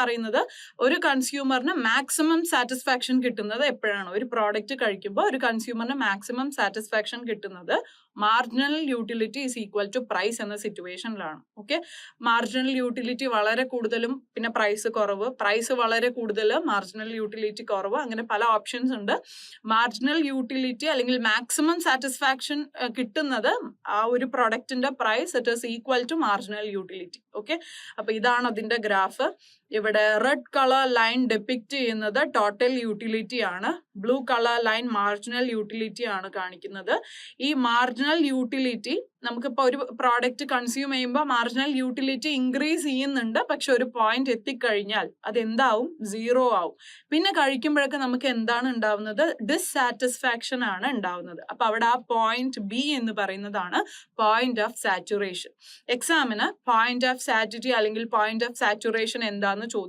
പറയുന്നത് ഒരു കൺസ്യൂമറിന് മാക്സിമം സാറ്റിസ്ഫാക്ഷൻ കിട്ടുന്നത് എപ്പോഴാണ്? ഒരു പ്രോഡക്റ്റ് കഴിക്കുമ്പോൾ ഒരു കൺസ്യൂമറിന് മാക്സിമം സാറ്റിസ്ഫാക്ഷൻ കിട്ടുന്നത് marginal utility is equal to price എന്ന സിറ്റുവേഷനിലാണ്. ഓക്കെ, മാർജിനൽ യൂട്ടിലിറ്റി വളരെ കൂടുതലും പിന്നെ പ്രൈസ് കുറവ്, പ്രൈസ് വളരെ കൂടുതൽ മാർജിനൽ യൂട്ടിലിറ്റി കുറവ്, അങ്ങനെ പല ഓപ്ഷൻസ് ഉണ്ട്. മാർജിനൽ യൂട്ടിലിറ്റി അല്ലെങ്കിൽ മാക്സിമം സാറ്റിസ്ഫാക്ഷൻ കിട്ടുന്നത് ആ ഒരു പ്രൊഡക്റ്റിന്റെ price it is equal to marginal utility. Okay, അപ്പൊ ഇതാണ് അതിന്റെ ഗ്രാഫ്. ഇവിടെ റെഡ് കളർ ലൈൻ ഡെപിക്റ്റ് ചെയ്യുന്നത് ടോട്ടൽ യൂട്ടിലിറ്റി ആണ്, blue colour line marginal utility ആണ് കാണിക്കുന്നത്. ഈ മാർജിനൽ യൂട്ടിലിറ്റി നമുക്കിപ്പോൾ ഒരു പ്രോഡക്റ്റ് കൺസ്യൂം ചെയ്യുമ്പോൾ മാർജിനൽ യൂട്ടിലിറ്റി ഇൻക്രീസ് ചെയ്യുന്നുണ്ട്, പക്ഷെ ഒരു പോയിന്റ് എത്തിക്കഴിഞ്ഞാൽ അത് എന്താവും? 0 ആവും. പിന്നെ കഴിക്കുമ്പോഴൊക്കെ നമുക്ക് എന്താണ് ഉണ്ടാവുന്നത്? ഡിസ്സാറ്റിസ്ഫാക്ഷൻ ആണ് ഉണ്ടാവുന്നത്. അപ്പൊ അവിടെ ആ പോയിന്റ് ബി എന്ന് പറയുന്നതാണ് പോയിന്റ് ഓഫ് സാച്ചുറേഷൻ. എക്സാമിന് പോയിന്റ് ഓഫ് സാറ്റിറ്റി അല്ലെങ്കിൽ പോയിന്റ് ഓഫ് സാച്ചുറേഷൻ എന്താന്ന് ചോദിച്ചു.